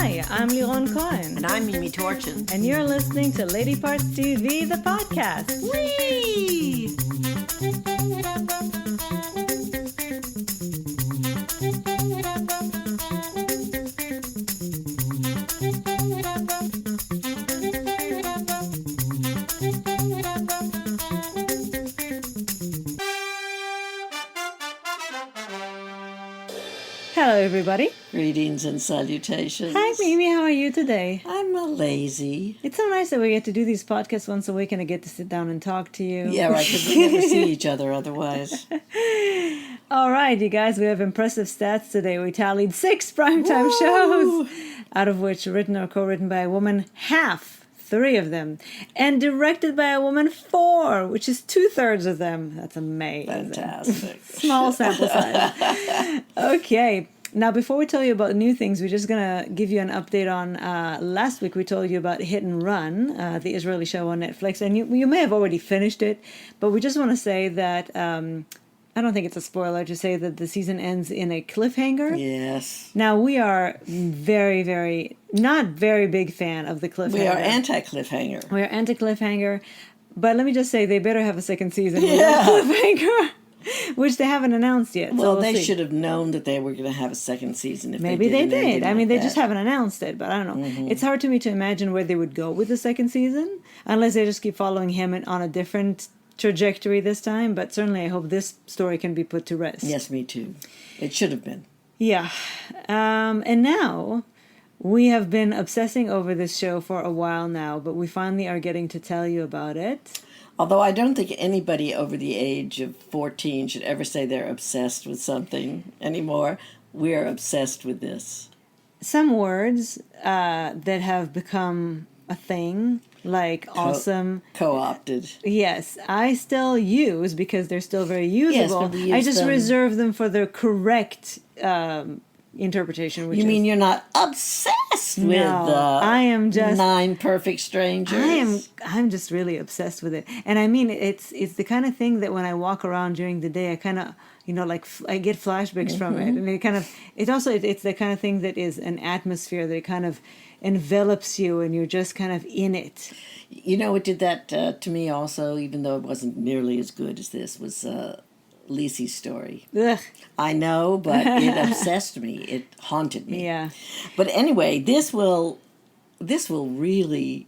Hi, I'm Liron Cohen. And I'm Mimi Torchin. And you're listening to Lady Parts TV, the podcast. Whee! Hello, everybody. Greetings and salutations. Hi, Mimi. How are you today? I'm a lazy. It's so nice that we get to do these podcasts once a week and I get to sit down and talk to you. Yeah, right, because we never see each other otherwise. All right, you guys, we have impressive stats today. We tallied 6 primetime shows, out of which written or co-written by a woman, half, 3 of them, and directed by a woman, 4, which is 2/3 of them. That's amazing. Fantastic. Small sample size. Okay. Now, before we tell you about new things, we're just going to give you an update on last week we told you about Hit and Run, the Israeli show on Netflix. And you may have already finished it, but we just want to say that I don't think it's a spoiler to say that the season ends in a cliffhanger. Yes. Now, we are not very big fan of the cliffhanger. We are anti-cliffhanger. We are anti-cliffhanger. But let me just say, they better have a second season without cliffhanger. Which they haven't announced yet. Well, so they should have known that they were going to have a second season. If maybe they did. I mean, they just have. haven't announced it, but I don't know. Mm-hmm. It's hard to me to imagine where they would go with the second season, unless they just keep following him on a different trajectory this time. But certainly, I hope this story can be put to rest. Yes, me too. It should have been. Yeah. And now, we have been obsessing over this show for a while now, but we finally are getting to tell you about it. Although I don't think anybody over the age of 14 should ever say they're obsessed with something anymore. We're obsessed with this. Some words that have become a thing, like awesome. Co-opted. Yes, I still use because they're still very usable. Yes, but we use I just them. reserve them for the correct interpretation. Which you mean is, you're not obsessed with I am just 9 Perfect Strangers? I'm just really obsessed with it, and I mean it's the kind of thing that when I walk around during the day, I kind of I get flashbacks from it, and it's the kind of thing that is an atmosphere that kind of envelops you, and you're just kind of in it. You know, it did that to me also, even though it wasn't nearly as good as this. Was Lisey's story. Ugh. I know, but it obsessed me. It haunted me. Yeah. But anyway, this will really.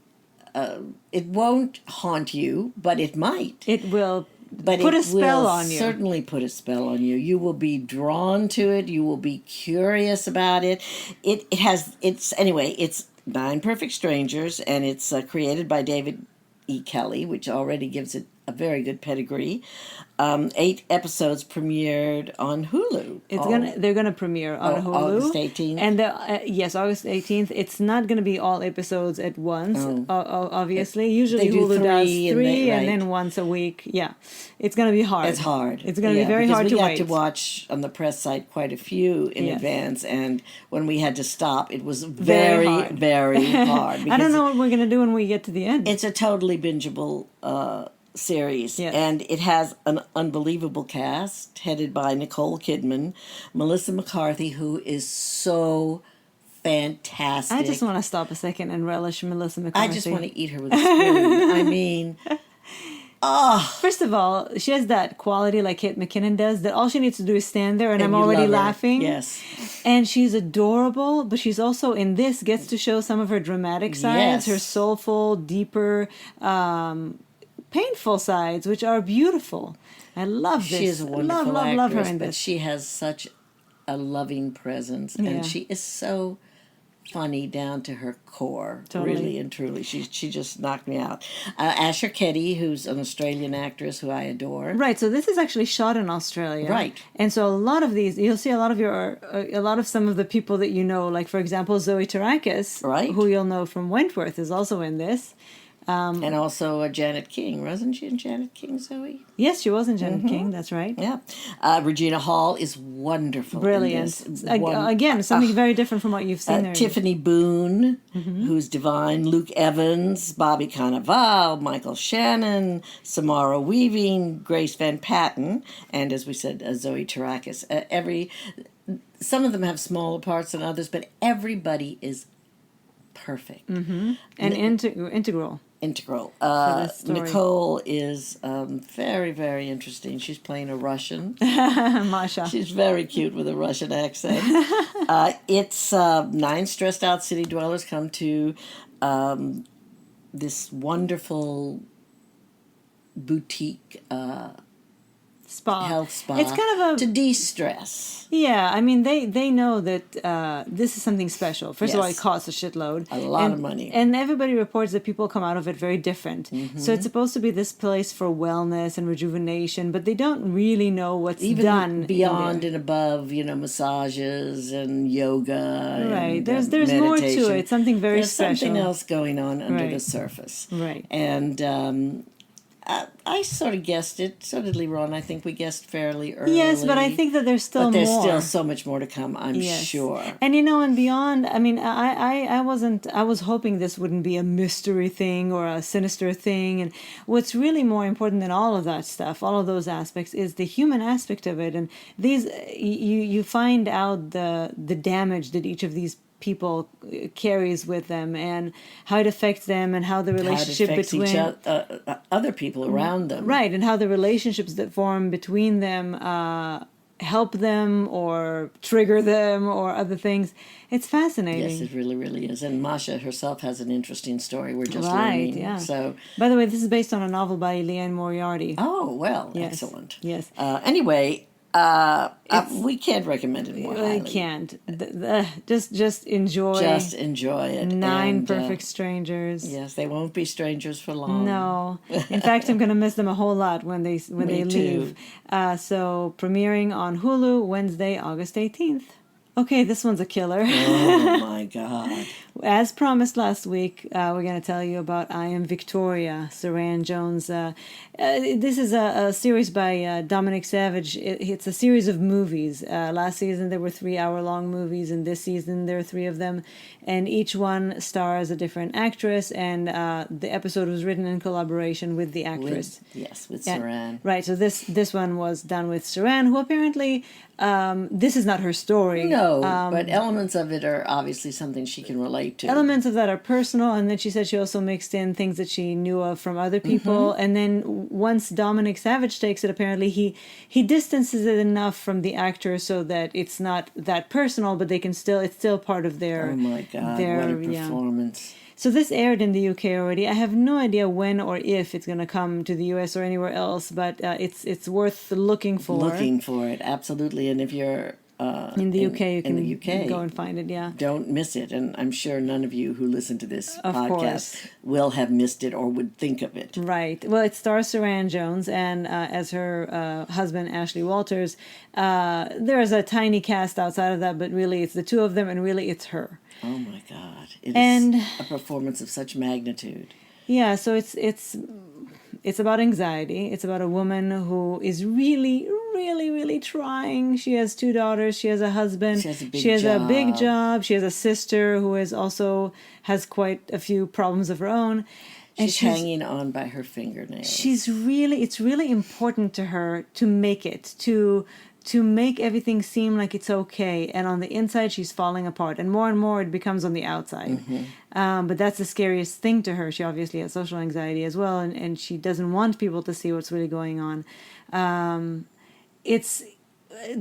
It won't haunt you, but it might. It will. But put it a spell will on you. Certainly put a spell on you. You will be drawn to it. You will be curious about it. It's 9 Perfect Strangers, and it's created by David E. Kelly, which already gives it a very good pedigree. 8 episodes premiered on Hulu. They're gonna premiere on Hulu. August 18th. And yes, August 18th. It's not gonna be all episodes at once. Obviously, usually do Hulu does 3 3 and and then once a week. Yeah, it's gonna be hard. It's hard. It's gonna be very hard to wait. We got to watch on the press site quite a few in advance, and when we had to stop, it was very hard. Very hard. I don't know what we're gonna do when we get to the end. It's a totally bingeable series, yes. And it has an unbelievable cast headed by Nicole Kidman, Melissa McCarthy, who is so fantastic. I just want to stop a second and relish Melissa McCarthy. I just want to eat her with a spoon. I mean, First of all, she has that quality like Kate McKinnon does, that all she needs to do is stand there and I'm you already love her. laughing. Yes. And she's adorable, but she's also in this gets to show some of her dramatic sides, Yes. her soulful, deeper, painful sides, which are beautiful. I love this. She is a wonderful actress, love her in but this. she has such a loving presence, and she is so funny down to her core, Totally. really and truly. She just knocked me out. Asher Ketty, who's an Australian actress who I adore. Right, so this is actually shot in Australia. Right. And so a lot of these, you'll see a lot of some of the people that you know, like for example, Zoe Terakis, Right. who you'll know from Wentworth, is also in this. And also Janet King. Wasn't she in Janet King, Zoe? Yes, she was in Janet King, that's right. Yeah. Regina Hall is wonderful. Brilliant. In this. Again, something very different from what you've seen there. Tiffany Boone, who's divine, Luke Evans, Bobby Cannavale, Michael Shannon, Samara Weaving, Grace Van Patten, and as we said, Zoe Terakis. Some of them have smaller parts than others, but everybody is perfect. And integral. Integral. this story. Nicole is very, very interesting. She's playing a Russian. Masha. She's very cute with a Russian accent. It's 9 stressed out city dwellers come to this wonderful boutique Spa. health spa. It's kind of to de-stress. Yeah, I mean, they know that this is something special. First of all, it Yes. costs a shitload. A lot of money. And everybody reports that people come out of it very different. So it's supposed to be this place for wellness and rejuvenation, but they don't really know what's Even done beyond and above, massages and yoga. Right. And, There's more to meditation. it. Something very There's special. something else going on under Right. the surface. Right. And I sort of guessed it. So did Leron. I think we guessed fairly early. Yes, but I think that there's still But there's more. still so much more to come, I'm Yes. sure. And and beyond, I mean, I was hoping this wouldn't be a mystery thing or a sinister thing. And what's really more important than all of that stuff, all of those aspects, is the human aspect of it. And these, you find out the damage that each of these people carries with them and how it affects them and how the relationship how it affects between other people around them. right, and how the relationships that form between them help them or trigger them or other things. It's fascinating. Yes, it really, really is. And Masha herself has an interesting story. We're just Right, learning. yeah. So, By the way, this is based on a novel by Leanne Moriarty. oh well, Yes. excellent. Yes. Anyway, we can't recommend it more I highly. can't. Just enjoy. Just enjoy it. 9 And, Perfect Strangers. yes, they won't be strangers for long. No. In fact, I'm going to miss them a whole lot when they Me leave. So premiering on Hulu Wednesday, August 18th. Okay, this one's a killer. Oh my God. As promised last week, we're going to tell you about I Am Victoria, Suranne Jones. This is a series by Dominic Savage. It's a series of movies. Last season there were 3-hour-long movies, and this season there are 3 of them. And each one stars a different actress, and the episode was written in collaboration with the actress. With Yeah, Suranne. right, so this one was done with Suranne, who apparently, this is not her story. No, but elements of it are obviously something she can relate to. Elements of that are personal, and then she said she also mixed in things that she knew of from other people. And then once Dominic Savage takes it, apparently he distances it enough from the actor so that it's not that personal, but it's still part of their. Oh my God! What a performance! So this aired in the UK already. I have no idea when or if it's going to come to the US or anywhere else, but it's worth looking for. Looking for it, absolutely. And if you're in the UK, you can UK, go and find it. Yeah, don't miss it. And I'm sure none of you who listen to this Of podcast course. will have missed it or would think of it. right. Well, it stars Suranne Jones and as her husband Ashley Walters. There's a tiny cast outside of that, but really it's the 2 of them, and really it's her. Oh my God! It And- is a performance of such magnitude. Yeah, so it's about anxiety. It's about a woman who is really, really, really trying. She has 2 daughters. She has a husband. She has a big a big job. job. She has a sister who has quite a few problems of her own. And She's hanging on by her fingernails. It's really important to her to make it, to make everything seem like it's okay, and on the inside she's falling apart, and more it becomes on the outside. But that's the scariest thing to her. She obviously has social anxiety as well, and she doesn't want people to see what's really going on. It's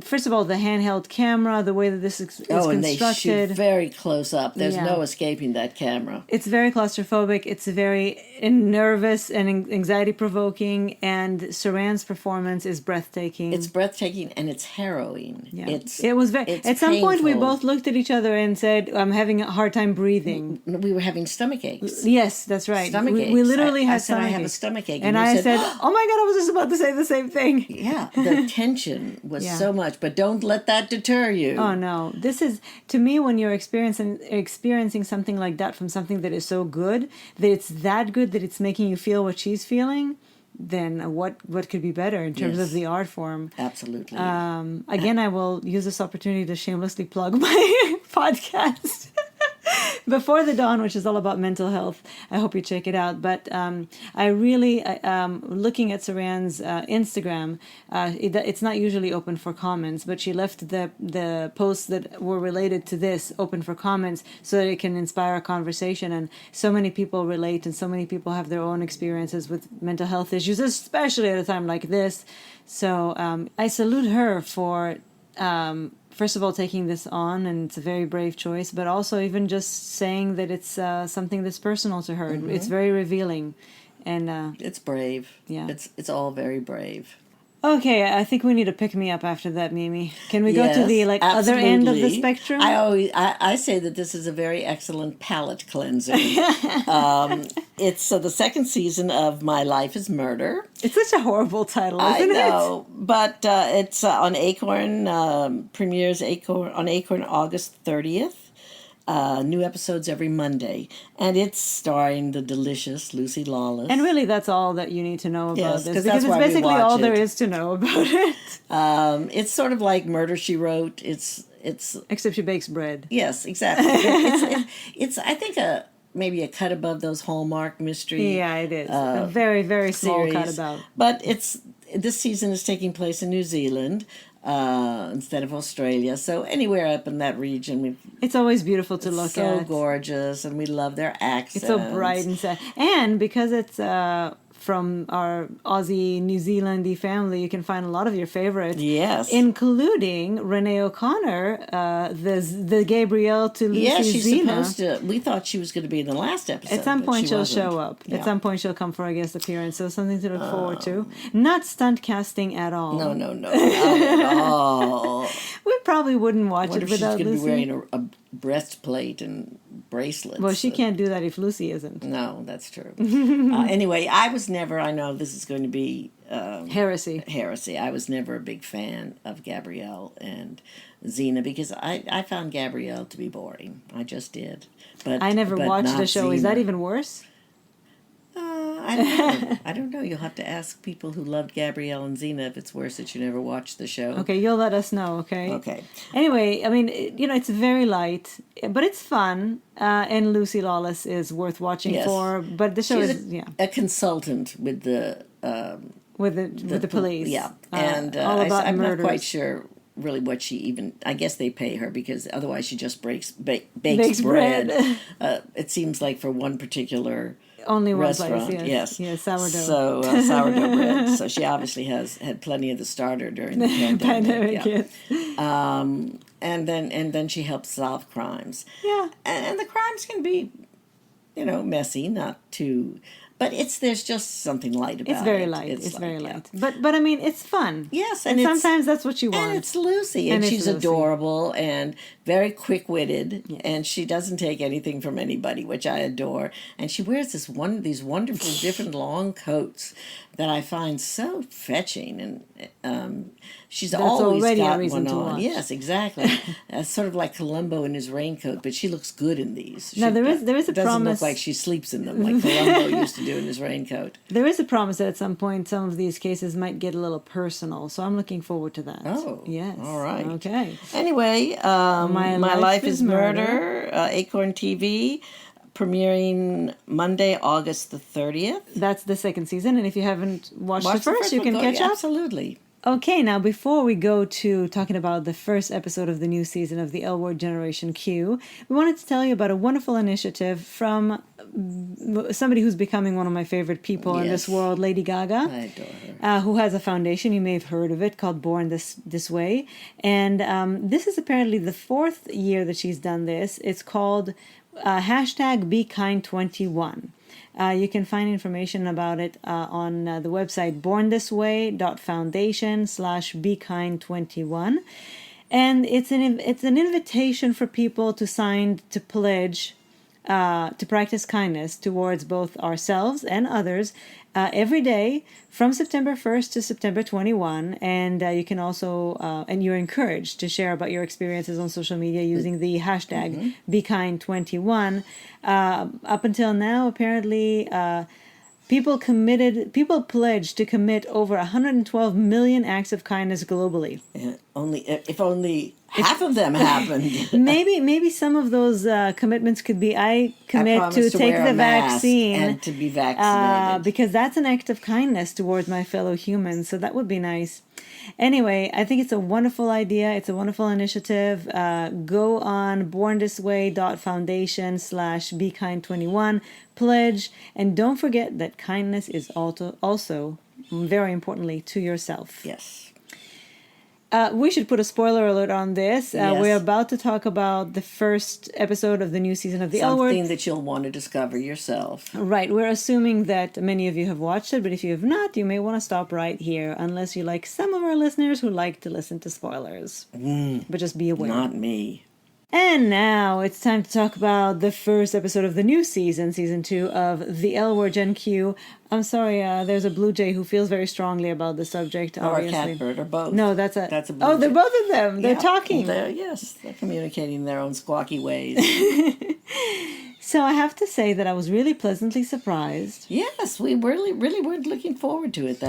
first of all the handheld camera, the way that this is and they shoot constructed. very close up. There's Yeah. no escaping that camera. It's very claustrophobic. It's very nervous and anxiety provoking. And Suranne's performance is breathtaking. It's breathtaking and it's harrowing. Yeah. It's At some point we painful. both looked at each other and said, "I'm having a hard time breathing." We were having stomach aches. Yes, that's right. Stomach we aches. literally I had said, I stomach have a aches. stomach ache. And you I said, "Oh my God, I was just about to say the same thing." yeah, the tension was Yeah. so much. But don't let that deter you. Oh no! This is, to me, when you're experiencing something like that from something that is so good, that it's that good that it's making you feel what she's feeling, then what could be better in terms Yes. of the art form? Absolutely. Again, I will use this opportunity to shamelessly plug my podcast. Before the Dawn, which is all about mental health. I hope you check it out. But I really, looking at Suranne's Instagram, it's not usually open for comments, but she left the posts that were related to this open for comments so that it can inspire a conversation. And so many people relate, and so many people have their own experiences with mental health issues, especially at a time like this. So I salute her for, first of all, taking this on, and it's a very brave choice, but also even just saying that it's something that's personal to her. It's very revealing. And it's brave. Yeah. It's all very brave. Okay, I think we need to pick me up after that, Mimi. Can we go to Yes, the other end of the absolutely. spectrum? I say that this is a very excellent palate cleanser. It's the second season of My Life is Murder. It's such a horrible title, I isn't know, but it's on Acorn, premieres on Acorn August 30th. New episodes every Monday, and it's starring the delicious Lucy Lawless. And really, that's all that you need to know about Yes, this, 'cause because that's it's why we basically watch all there it. is to know about it. It's sort of like Murder, She Wrote. It's Except she bakes bread. yes, exactly. It's I think maybe a cut above those Hallmark mystery. Yeah, it is. A very, very small series. cut about. But this season is taking place in New Zealand instead of Australia. So anywhere up in that region, It's always beautiful to look so at. gorgeous, and we love their accents. It's so bright and sad. And because it's from our Aussie, New Zealandy family, you can find a lot of your favorites. Yes. Including Renee O'Connor, the Gabrielle to Lucy Yeah, she's Zena. supposed to. We thought she was going to be in the last episode. At some but point, she she'll wasn't. show up. Yeah. At some point, she'll come for a guest appearance. So something to look forward to. Not stunt casting at all. No, not at all. We probably wouldn't watch Wonder it if she's without going to be Lucy. wearing a breastplate and bracelets. Well, she can't do that if Lucy isn't. No, that's true. Anyway, I know this is going to be Heresy. I was never a big fan of Gabrielle and Xena because I found Gabrielle to be boring. I just did. But I never watched not the show. Is that Xena. even worse? I don't know. I don't know. You'll have to ask people who loved Gabrielle and Xena if it's worse that you never watched the show. Okay, you'll let us know, okay? Okay. Anyway, I mean, it's very light, but it's fun, and Lucy Lawless is worth watching Yes. for. But the show She's is a consultant with the with the police. Yeah, and all about I'm murders. not quite sure really what she even. I guess they pay her because otherwise she just bakes Bakes bread. bread. It seems like for one particular Only one restaurant. place, yes, sourdough. So sourdough bread. So she obviously has had plenty of the starter during the pandemic. Yeah. yes. And then she helps solve crimes. Yeah. And the crimes can be, messy, not too. But there's just something light about it. It's very light. It's very light. But I mean, it's fun. Yes, and sometimes that's what you want. And it's Lucy, and it's she's Lucy. adorable and very quick-witted, Yes. and she doesn't take anything from anybody, which I adore. And she wears these wonderful different long coats that I find so fetching, and she's That's always already a got reason one to on. watch. Yes, exactly. Sort of like Columbo in his raincoat, but she looks good in these. Now, there is a doesn't promise- look like she sleeps in them like Columbo used to do in his raincoat. There is a promise that at some point some of these cases might get a little personal, so I'm looking forward to that. Oh, yes. all right. Okay. Anyway, My Life is Murder, Acorn TV, premiering Monday, August the 30th. That's the second season, and if you haven't watched Watch the first, you one, can go- catch yeah, up. Absolutely. Okay, now before we go to talking about the first episode of the new season of the L Word Generation Q, we wanted to tell you about a wonderful initiative from somebody who's becoming one of my favorite people in this Yes. world, Lady Gaga. I adore her. Who has a foundation, you may have heard of it, called Born This Way. And this is apparently the fourth year that she's done this. It's called #BeKind21. You can find information about it on the website bornthisway.foundation/BeKind21. And it's an invitation for people to sign to pledge to practice kindness towards both ourselves and others every day from September 1st to September 21. And you can also, and you're encouraged to share about your experiences on social media using the hashtag BeKind21. Up until now, apparently, people pledged to commit over 112 million acts of kindness globally. If only half of them happened. Maybe some of those commitments could be I commit promise to take wear the a mask vaccine and to be vaccinated. because that's an act of kindness towards my fellow humans. So that would be nice. Anyway, I think it's a wonderful idea. It's a wonderful initiative. Go on bornthisway.foundation/bekind21, pledge, and don't forget that kindness is also very importantly to yourself. Yes. We should put a spoiler alert on this. Yes. We're about to talk about the first episode of the new season of The L Word. Something that you'll want to discover yourself. Right. We're assuming that many of you have watched it, but if you have not, you may want to stop right here, unless you like some of our listeners who like to listen to spoilers. But just be aware. Not me. And now it's time to talk about the first episode of the new season, season 2 of The L Word Gen Q. I'm sorry, there's a blue jay who feels very strongly about the subject, obviously. Or a catbird, or both. No, that's a blue oh, they're jay. both of them. They're talking. They're communicating their own squawky ways. So I have to say that I was really pleasantly surprised. Yes, we really weren't looking forward to it.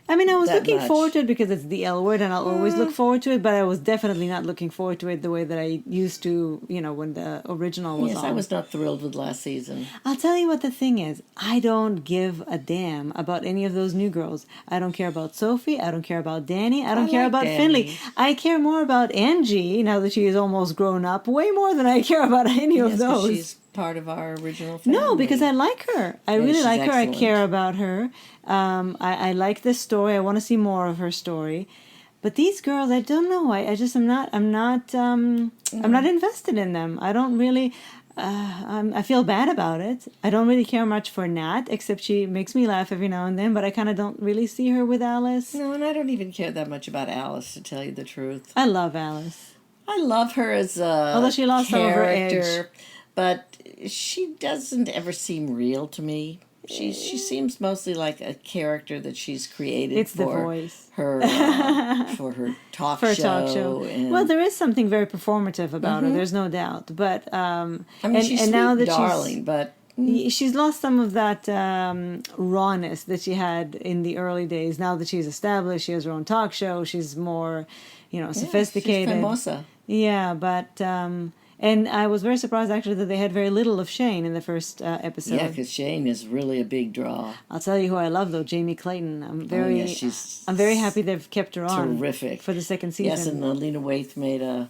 I mean, I was looking much. forward to it because it's the L Word, and I'll always look forward to it, but I was definitely not looking forward to it the way that I used to, when the original was on. Yes, I was not thrilled with last season. I'll tell you what the thing is. I don't give a damn about any of those new girls. I don't care about Sophie. I don't care about Danny. I don't care like about Danny. Finley. I care more about Angie, now that she is almost grown up, way more than I care about any of Yes, 'cause those. she's part of our original family. No, because I like her. I really she's like her. I excellent. care about her. I like this story. I want to see more of her story. But these girls, I don't know. I just I'm not invested in them. I don't really. I feel bad about it. I don't really care much for Nat, except she makes me laugh every now and then. But I kind of don't really see her with Alice. No, and I don't even care that much about Alice, to tell you the truth. I love Alice. I love her as a Although she lost some of her character, edge. but she doesn't ever seem real to me. She seems mostly like a character that she's created It's the for voice. her for her talk For a show. talk show. And, Well, there is something very performative about her. There's no doubt. But I mean, she's and sweet now that darling, but she's lost some of that rawness that she had in the early days. Now that she's established, she has her own talk show. She's more, sophisticated. she's famosa. Yeah, but and I was very surprised actually that they had very little of Shane in the first episode. Yeah, because Shane is really a big draw. I'll tell you who I love though, Jamie Clayton. I'm very she's I'm very happy they've kept her on. terrific For the second season. Yes, and Lena Waithe made an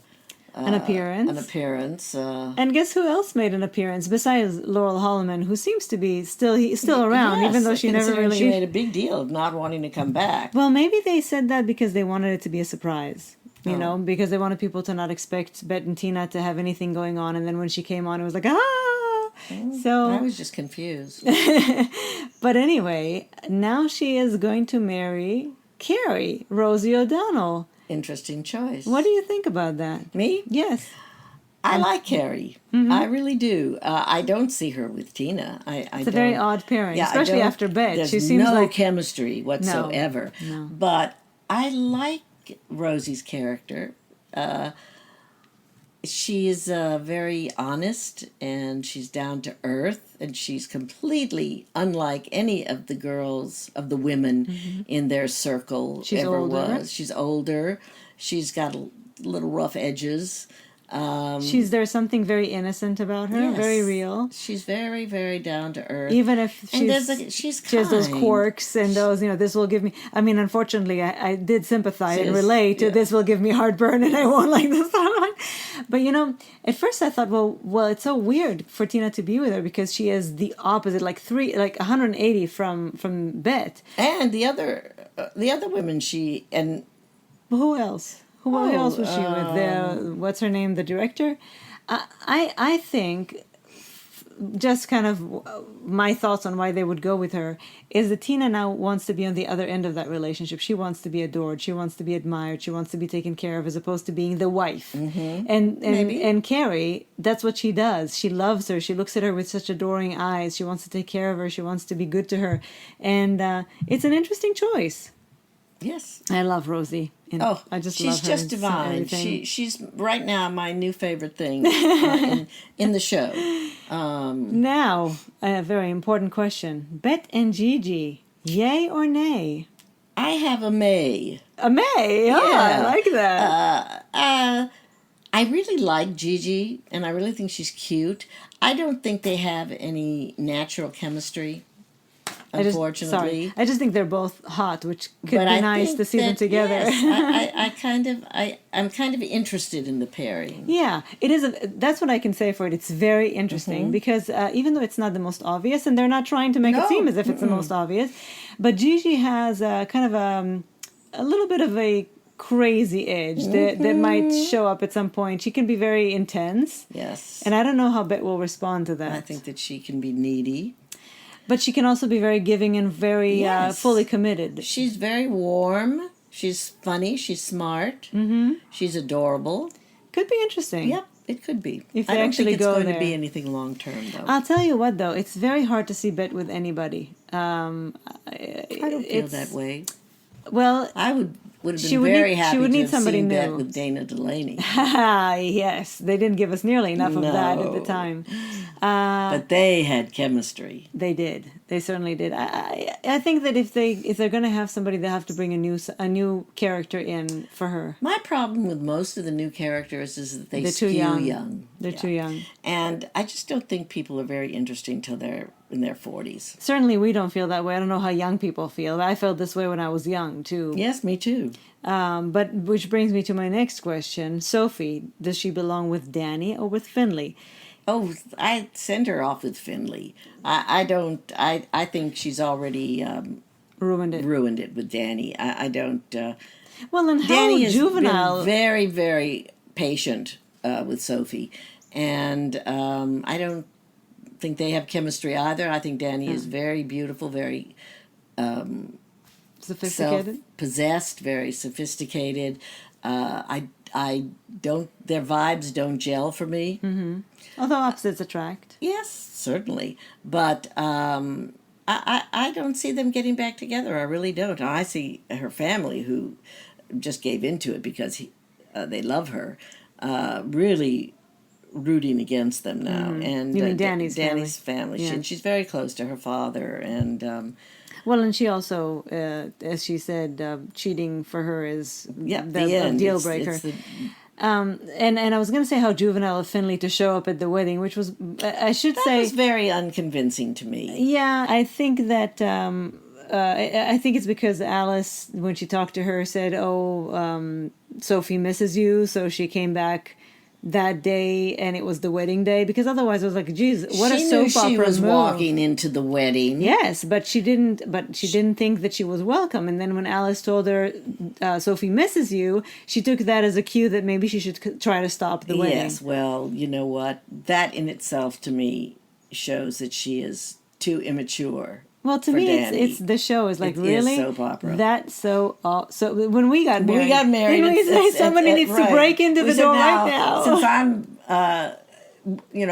appearance. An appearance. And guess who else made an appearance besides Laurel Holloman, who seems to be still around, yes, even though she never considering really. She made a big deal of not wanting to come back. Well, maybe they said that because they wanted it to be a surprise. Because they wanted people to not expect Bet and Tina to have anything going on, and then when she came on, it was like So I was just confused. But anyway, now she is going to marry Carrie, Rosie O'Donnell. Interesting choice. What do you think about that? Me? Yes. I like Carrie. I really do. I don't see her with Tina. It's a very odd pairing, especially after Bet. There's She seems no like chemistry whatsoever. No. But I like Rosie's character. She is very honest, and she's down to earth, and she's completely unlike any of the girls, of the women in their circle She's ever older. was. She's older. She's got little rough edges. there's something very innocent about her, Yes. very real. She's very, very down to earth. Even if and she's she's she has those kind. quirks and those, this will give me. I mean, unfortunately, I did sympathize and Yes, relate to yeah. this will give me heartburn and I won't like this one. But at first I thought, well, it's so weird for Tina to be with her because she is the opposite, like 180 from Bet. And the other women But who else? Who else was she with? What's her name? The director? I think, just kind of my thoughts on why they would go with her, is that Tina now wants to be on the other end of that relationship. She wants to be adored. She wants to be admired. She wants to be taken care of as opposed to being the wife. Mm-hmm. And Carrie, that's what she does. She loves her. She looks at her with such adoring eyes. She wants to take care of her. She wants to be good to her. And it's an interesting choice. Yes. I love Rosie. I just she's love her. just divine. She's right now my new favorite thing in the show. Now, a very important question. Bet and Gigi, yay or nay? I have a May. A May? Oh, I Yeah. like that. I really like Gigi, and I really think she's cute. I don't think they have any natural chemistry, unfortunately. I just think they're both hot, which could But be I nice think to see them that, together. yes, I'm kind of interested in the pairing. Yeah, it is. That's what I can say for it. It's very interesting because even though it's not the most obvious, and they're not trying to make it No, seem as if it's the most obvious, but Gigi has kind of a little bit of a crazy edge that might show up at some point. She can be very intense. Yes. And I don't know how Bet will respond to that. I think that she can be needy. But she can also be very giving and very Yes. fully committed. She's very warm. She's funny. She's smart. She's adorable. Could be interesting. Yep, it could be. If I they don't actually think it's go going there. to be anything long term, though. I'll tell you what, though, it's very hard to see Bet with anybody. I don't feel that way. Well, I would have She been would very need- she happy would to need have somebody seen that new. with Dana Delaney. yes, they didn't give us nearly enough of that at the No. time. But they had chemistry. They did. They certainly did. I think that if they're going to have somebody, they have to bring a new character in for her. My problem with most of the new characters is that They're skew too young. young. They're Yeah. too young. And I just don't think people are very interesting till they're in their 40s. Certainly, we don't feel that way. I don't know how young people feel. I felt this way when I was young too. Yes, me too. But which brings me to my next question: Sophie, does she belong with Danny or with Finley? Oh, I send her off with Finley. I don't. I think she's already Ruined it. ruined it with Danny. I don't. Well, and how Danny has juvenile. been very, very patient with Sophie, and I don't think they have chemistry either. I think Danny is very beautiful, very Sophisticated. self-possessed, very sophisticated. I don't. Their vibes don't gel for me. Although opposites attract. Yes, certainly, but I don't see them getting back together. I really don't. I see her family, who just gave into it because they love her, really rooting against them now. And You mean Danny's family. Yeah. She's very close to her father, and Well, and she also, as she said, cheating for her is yeah, the the end. deal It's- breaker. it's the- And I was going to say how juvenile of Finley to show up at the wedding, which was, I should that say, was very unconvincing to me. yeah, I think that I think it's because Alice, when she talked to her, said, "Oh, Sophie misses you," so she came back that day, and it was the wedding day. Because otherwise, I was like, "Geez, what she a knew soap opera she was move." walking into the wedding. Yes, but she didn't. But she didn't think that she was welcome. And then when Alice told her, "Sophie misses you," she took that as a cue that maybe she should try to stop the wedding. Yes, well, you know what? That in itself, to me, shows that she is too immature. Well, to for me, Danny. it's the show is like It is really soap opera. That's so. So when we got married, We got married. didn't we say somebody needs to right. break into We the said, door right now? Since I'm,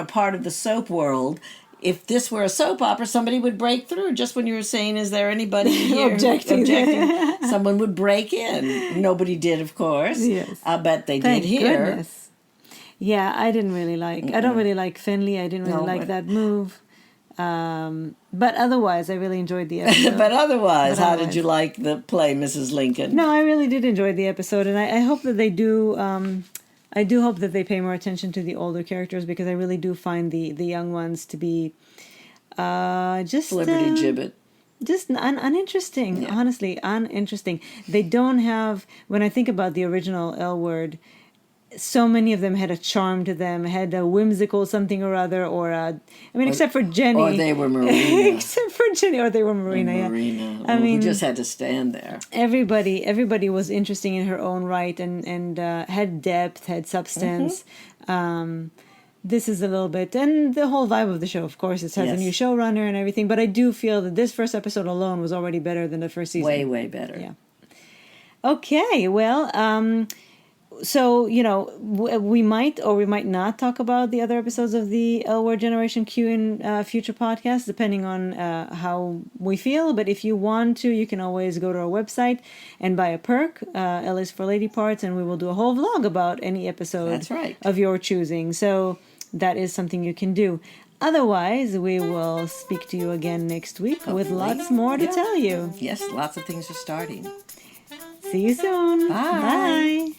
part of the soap world. If this were a soap opera, somebody would break through. Just when you were saying, "Is there anybody here Objecting. someone would break in. Nobody did, of course. Yes. But they Thank did here. goodness. Yeah, I didn't really like. I don't really like Finley. I didn't really No, like but- that move. But otherwise, I really enjoyed the episode. But otherwise, how did otherwise- you like the play, Mrs. Lincoln? No, I really did enjoy the episode, and I hope that they do. I do hope that they pay more attention to the older characters because I really do find the young ones to be just Celebrity Gibbet. just uninteresting. Yeah. Honestly, uninteresting. They don't have. When I think about the original L Word, so many of them had a charm to them, had a whimsical something or other, except for Jenny. Or they were Marina. except for Jenny, or they were Marina. Yeah. Marina. I mean- who just had to stand there. Everybody was interesting in her own right and had depth, had substance. This is a little bit, and the whole vibe of the show, of course, it has a Yes. new showrunner and everything. But I do feel that this first episode alone was already better than the first season. Way, way better. Yeah. Okay, well, so we might or we might not talk about the other episodes of the L Word Generation Q in future podcasts, depending on how we feel. But if you want to, you can always go to our website and buy a perk. L is for Lady Parts, and we will do a whole vlog about any episode That's right. of your choosing. So that is something you can do. Otherwise, we will speak to you again next week with lots more to tell you. Yes, lots of things are starting. See you soon. Bye. Bye.